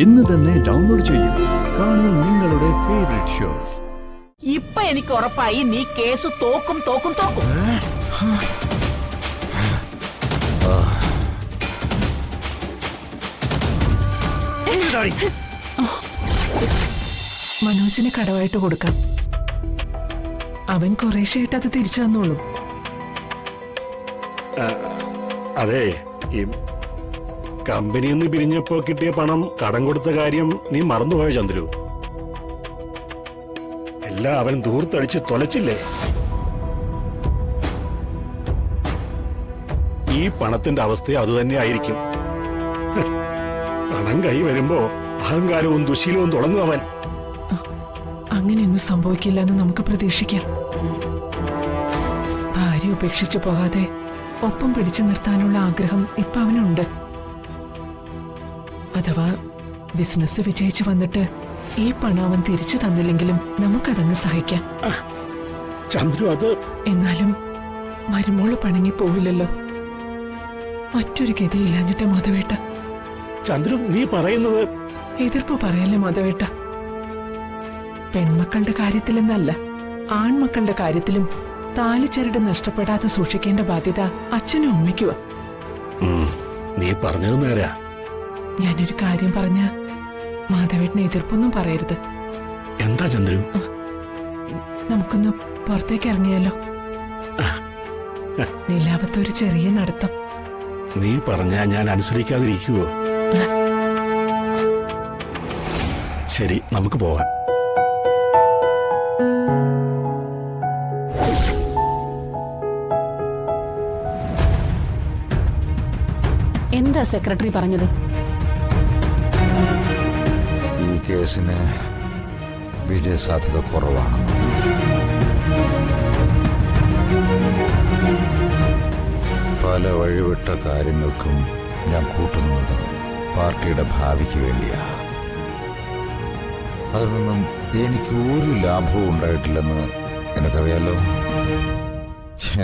ഇന്ന് തന്നെ ഡൗൺലോഡ് ചെയ്യൂ. കാണൂ നിങ്ങളുടെ ഫേവറേറ്റ് ഷോസ്. ഇപ്പൊ എനിക്ക് ഉറപ്പായി നീ കേസ് തോക്കും. മനോജിന് കടമായിട്ട് കൊടുക്കാം. അവൻ കുറേശ്ശായിട്ട് അത് തിരിച്ചു തന്നോളൂ. അതെ, ഈ കമ്പനിയിൽ നിന്ന് പിരിഞ്ഞപ്പോ കിട്ടിയ പണം കടം കൊടുത്ത കാര്യം നീ മറന്നുപോയോ ചന്ദ്രു? എല്ലാം അവൻ ദൂർത്തടിച്ച് തൊലച്ചില്ലേ? ഈ പണത്തിന്റെ അവസ്ഥ അതുതന്നെ ആയിരിക്കും. പണം കൈ വരുമ്പോ അഹങ്കാരവും ദുശീലവും തുടങ്ങും അവൻ. അങ്ങനെയൊന്നും സംഭവിക്കില്ലെന്ന് നമുക്ക് പ്രതീക്ഷിക്കാം. ഭാര്യ ഉപേക്ഷിച്ചു പോകാതെ ഒപ്പം പിടിച്ചു നിർത്താനുള്ള ആഗ്രഹം ഇപ്പൊ അവനുണ്ട്. അഥവാ ബിസിനസ് വിജയിച്ചു വന്നിട്ട് ഈ പണം അവൻ തിരിച്ചു തന്നില്ലെങ്കിലും നമുക്കതങ്ങ് സഹിക്കാം. ചന്ദ്രു, അത് എന്നാലും മരുമോള് പണങ്ങി പോവില്ലല്ലോ. മറ്റൊരു ഗതിയില്ലാഞ്ഞിട്ട് മാധവേട്ട. ചന്ദ്രു, നീ പറയുന്നത് എതിർപ്പ് പറയല്ലേ മാധവേട്ട. പെൺമക്കളുടെ കാര്യത്തിലെന്നല്ല, ആൺമക്കളുടെ കാര്യത്തിലും താലിച്ചരട് നഷ്ടപ്പെടാതെ സൂക്ഷിക്കേണ്ട ബാധ്യത അച്ഛനും അമ്മയ്ക്കുവാ. നീ പറഞ്ഞത് നേരാ. ഞാനൊരു കാര്യം പറഞ്ഞ മാധവേട്ടനെ എതിർപ്പൊന്നും പറയരുത്. എന്താ ചന്ദ്രു? നമുക്കൊന്ന് പുറത്തേക്ക് ഇറങ്ങിയാലോ? നിലാവത്തൊരു ചെറിയ നടത്തം. നീ പറഞ്ഞാ ഞാൻ അനുസരിക്കാതിരിക്കുവോ? ശരി, നമുക്ക് പോവാം. എന്താ സെക്രട്ടറി പറഞ്ഞത്? ഈ കേസിന് വിജയസാധ്യത കുറവാണെന്ന്. പല വഴിവിട്ട കാര്യങ്ങൾക്കും ഞാൻ കൂട്ടുന്നത് പാർട്ടിയുടെ ഭാവിക്ക് വേണ്ടിയാ. അതിൽ നിന്നും എനിക്ക് ഒരു ലാഭവും ഉണ്ടായിട്ടില്ലെന്ന് എനിക്കറിയാലോ.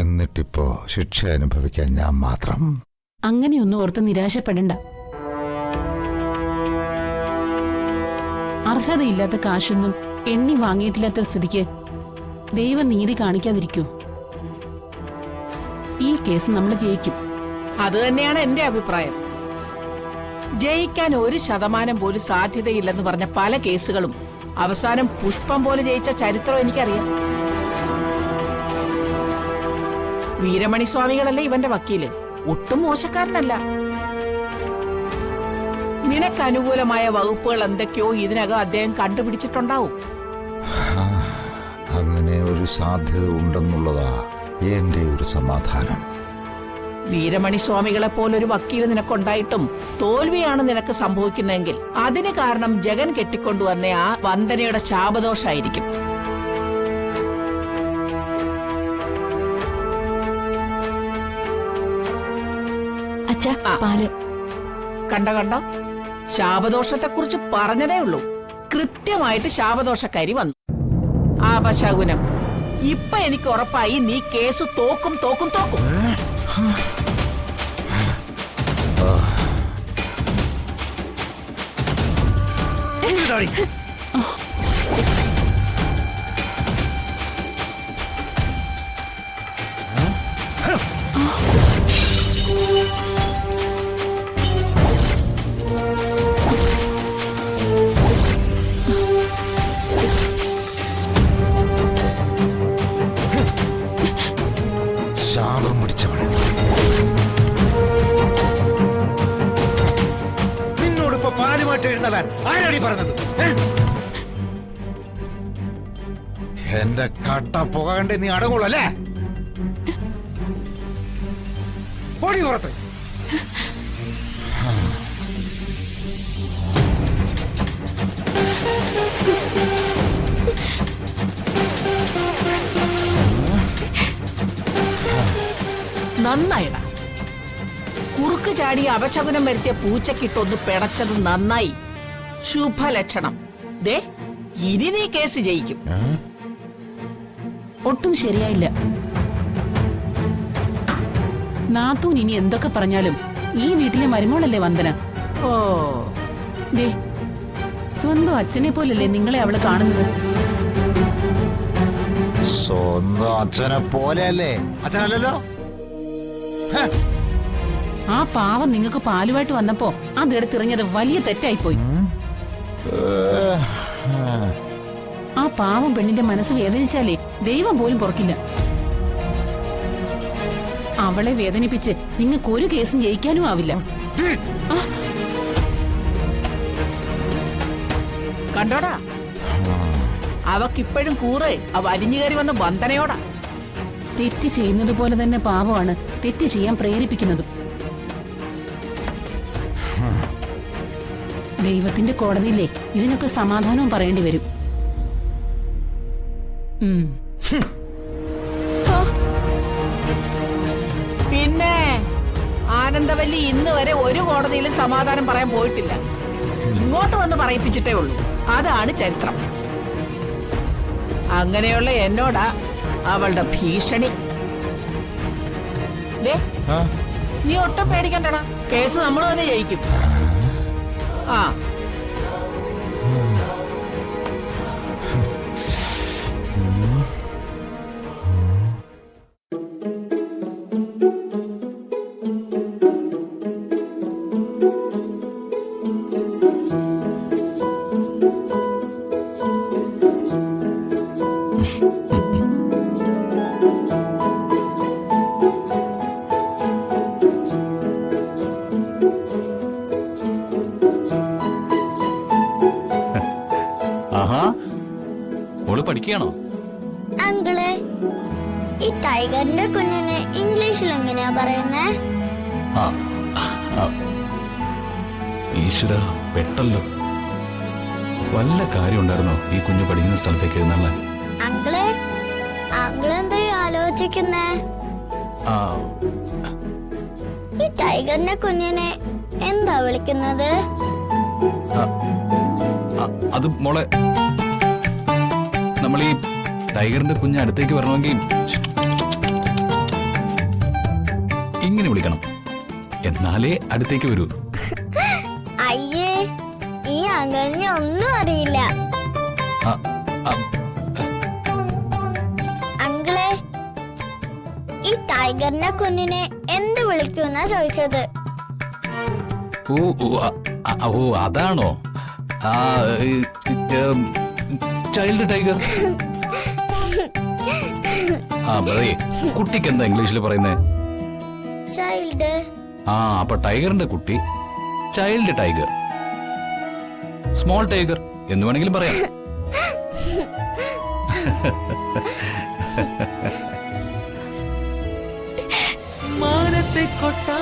എന്നിട്ടിപ്പോ ശിക്ഷ അനുഭവിക്കാൻ ഞാൻ മാത്രം. അങ്ങനെയൊന്നും ഓർത്ത് നിരാശപ്പെടണ്ട. അർഹതയില്ലാത്ത കാശൊന്നും എണ്ണി വാങ്ങിയിട്ടില്ലാത്ത സ്ഥിതിക്ക് ദൈവം നീതി കാണിക്കാതിരിക്കൂ. ഈ കേസ് നമ്മൾ ജയിക്കും. അത് തന്നെയാണ് എന്റെ അഭിപ്രായം. ജയിക്കാൻ 1% പോലും സാധ്യതയില്ലെന്ന് പറഞ്ഞ പല കേസുകളും അവസാനം പുഷ്പം പോലെ ജയിച്ച ചരിത്രം എനിക്കറിയാം. വീരമണി സ്വാമികളല്ലേ ഇവന്റെ വക്കീല്. ഒട്ടും മോശക്കാരനല്ല. നിനക്ക് അനുകൂലമായ വകുപ്പുകൾ എന്തൊക്കെയോ ഇതിനകം അദ്ദേഹം കണ്ടുപിടിച്ചിട്ടുണ്ടാവും. അങ്ങനെ ഒരു സാധ്യത ഉണ്ടെന്നുള്ളതാ എന്റെ ഒരു സമാധാനം. വീരമണി സ്വാമികളെ പോലൊരു വക്കീല് നിനക്കുണ്ടായിട്ടും തോൽവിയാണ് നിനക്ക് സംഭവിക്കുന്നതെങ്കിൽ അതിന് കാരണം ജഗൻ കെട്ടിക്കൊണ്ടുവന്ന ആ വന്ദനയുടെ ശാപദോഷായിരിക്കും. കണ്ടോ, ശാപദോഷത്തെക്കുറിച്ച് പറഞ്ഞതേ ഉള്ളൂ. കൃത്യമായിട്ട് ശാപദോഷക്കാരി വന്നു. ആപശകുനം. ഇപ്പൊ എനിക്ക് ഉറപ്പായി നീ കേസ് തോക്കും. ശാപം പിടിച്ചവൾ. നിന്നോടിപ്പോ പാലുമായിട്ട് എഴുന്നള്ളാൻ ആരാടി പറഞ്ഞത്? എന്റെ കട്ട പോകണ്ടേ നീ അടങ്ങുള്ളൂ അല്ലേ? ഓടി പുറത്ത്. നന്നായിടാ. കുറുക്ക് ചാടി അപശകുനം വരുത്തിയ പൂച്ചക്കിട്ടൊന്ന് പിടച്ചത് നന്നായി. ശുഭലക്ഷണം. ദേ, ഇനി നീ കേസ് ജയിക്കും. ഒട്ടും ശരിയായില്ല. നാത്തൂൻ ഇനി എന്തൊക്കെ പറഞ്ഞാലും ഈ വീട്ടിലെ മരുമോളല്ലേ വന്ദന. ഓ, ദേ സ്വന്തം അച്ഛനെ പോലല്ലേ നിങ്ങളെ അവള് കാണുന്നത്. സ്വന്തം അച്ഛനെ പോലെയല്ലേ? അച്ഛനല്ലല്ലോ. ആ പാവം നിങ്ങൾക്ക് പാലുമായിട്ട് വന്നപ്പോ അതെടുത്തെറിഞ്ഞത് വലിയ തെറ്റായിപ്പോയി. ആ പാവം പെണ്ണിന്റെ മനസ്സ് വേദനിച്ചാലേ ദൈവം പോലും പൊറുക്കില്ല. അവളെ വേദനിപ്പിച്ച് നിങ്ങൾക്ക് ഒരു കേസും ജയിക്കാനും ആവില്ല. കണ്ടോടാ, അവക്കിപ്പോഴും കൂറ് വലിഞ്ഞു കയറി വന്ന് വന്ദനയോടാ. തെറ്റ് ചെയ്യുന്നത് പോലെ തന്നെ പാവമാണ് തെറ്റ് ചെയ്യാൻ പ്രേരിപ്പിക്കുന്നതും. ദൈവത്തിന്റെ കോടതിയില്ലേ ഇതിനൊക്കെ സമാധാനവും പറയേണ്ടി വരും. പിന്നെ ആനന്ദവല്ലി ഇന്ന് വരെ ഒരു കോടതിയിലും സമാധാനം പറയാൻ പോയിട്ടില്ല. ഇങ്ങോട്ട് വന്ന് പറയിപ്പിച്ചിട്ടേ ഉള്ളൂ. അതാണ് ചരിത്രം. അങ്ങനെയുള്ള എന്നോടാ അവളുടെ ഭീഷണി. ദേ, നീ ഒട്ടും പേടിക്കണ്ടടാ, കേസ് നമ്മൾ തന്നെ ജയിക്കും. ആ ആഹാ, മോള് പഠിക്കുകയാണോ? അങ്കിള്, ഈ ടൈഗറിന്റെ കുഞ്ഞിന് ഇംഗ്ലീഷിൽ എങ്ങനെയാ പറയുന്നേ? ആ ആ. ഈശ്വര, പെട്ടല്ലോ. വല്ല കാര്യം ഉണ്ടായിരുന്നോ ഈ കുഞ്ഞു പഠിക്കുന്ന സ്ഥലത്തേക്ക് എഴുന്നള്ള? അങ്കിള്, അങ്കിള് എന്താ ആലോചിക്കുന്നേ? ആ, ഈ ടൈഗറിന്റെ കുഞ്ഞിനെ എന്താ വിളിക്കുന്നത്? ആ, ആ, അത് മോളെ, നമ്മൾ ഈ ടൈഗറിന്റെ കുഞ്ഞ് അടുത്തേക്ക് വരണമെങ്കിൽ ഇങ്ങനെ വിളിക്കണം, എന്നാലേ അടുത്തേക്ക് വരൂ. അയ്യേ, ഈ അങ്കിളിന് ഒന്നും അറിയില്ല. ആ, ആ, അങ്കിളെ, ഈ ടൈഗറിന്റെ കുഞ്ഞിനെ എന്ത് വിളിക്കുന്നാ ചോദിച്ചത്? ഓ ഓ, ഓ, അതാണോ? ആ, ചൈൽഡ് ടൈഗർ. ആ, പറയേ, കുട്ടിക്ക് എന്താ ഇംഗ്ലീഷിൽ പറയുന്നേ? ചൈൽഡ്. ആ, അപ്പൊ ടൈഗറിന്റെ കുട്ടി ചൈൽഡ് ടൈഗർ, സ്മോൾ ടൈഗർ എന്ന് വേണമെങ്കിലും പറയാം. മാനത്തെ കൊട്ടാ